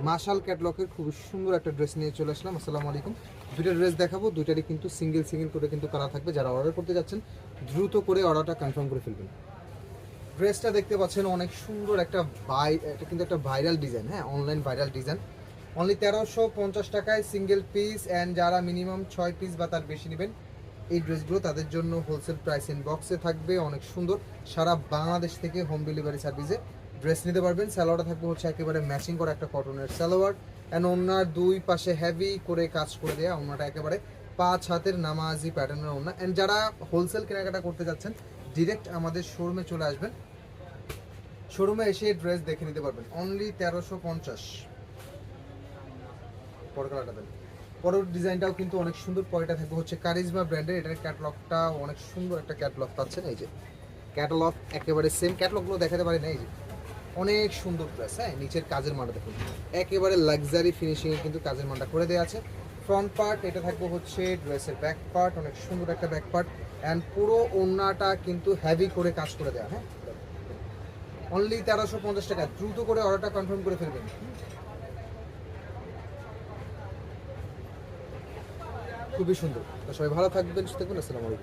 মাশাল ক্যাটলগের খুব সুন্দর একটা ড্রেস নিয়ে চলে আসলাম। আসসালামু আলাইকুম। দুইটা ড্রেস দেখাবো, দুইটারই কিন্তু সিঙ্গেল সিঙ্গেল করে কিন্তু কালার থাকবে। যারা অর্ডার করতে যাচ্ছেন দ্রুত করে অর্ডারটা কনফার্ম করে ফেলবেন। ড্রেসটা দেখতে পাচ্ছেন অনেক সুন্দর একটা এটা কিন্তু একটা ভাইরাল ডিজাইন, হ্যাঁ, অনলাইন ভাইরাল ডিজাইন। অনলি 1350 টাকায় সিঙ্গেল পিস, অ্যান্ড যারা মিনিমাম 6 পিস বা তার বেশি নেবেন এই ড্রেসগুলো তাদের জন্য হোলসেল প্রাইস ইনবক্সে থাকবে। অনেক সুন্দর, সারা বাংলাদেশ থেকে হোম ডেলিভারি সার্ভিসে ড্রেস নিতে পারবেন। সালোয়ারটা থাকবে হচ্ছে একেবারে ম্যাচিং করা একটা কটনের সালোয়ার, অ্যান্ড ওনার দুই পাশে হেভি করে কাজ করে দেওয়া। ওনাটা একেবারে 5 হাতের নামাজি প্যাটার্নের ওনা। অ্যান্ড যারা হোলসেল কেনাকাটা করতে যাচ্ছেন ডিরেক্ট আমাদের শোরুমে চলে আসবেন, শোরুমে এসে ড্রেস দেখে নিতে পারবেন। অনলি 1350। পরের ডিজাইনটাও কিন্তু অনেক সুন্দর। পরেটা থাকবে হচ্ছে কারিজমা ব্র্যান্ডের, এটার ক্যাটালগটা অনেক সুন্দর একটা ক্যাটালগ পাচ্ছেন। এই যে ক্যাটালগ একেবারে সেম, ক্যাটালগুলো দেখাতে পারি না। এই যে অনেক সুন্দর ড্রেস, হ্যাঁ, নিচের কাজের মানটা দেখুন একেবারে লাক্সারি ফিনিশিংয়ে কিন্তু কাজের মানটা করে দেওয়া আছে। ফ্রন্ট পার্ট এটা থাকবে হচ্ছে ড্রেসের ব্যাক পার্ট, অনেক সুন্দর একটা ব্যাক পার্ট, অ্যান্ড পুরো ওড়নাটা কিন্তু হেভি করে কাজ করে দেওয়া। হ্যাঁ, অনলি 1350 টাকা। দ্রুত করে অর্ডারটা কনফার্ম করে ফেলবেন। খুবই সুন্দর। তো সবাই ভালো থাকবেন, সুস্থ থাকবেন। আসসালামু আলাইকুম।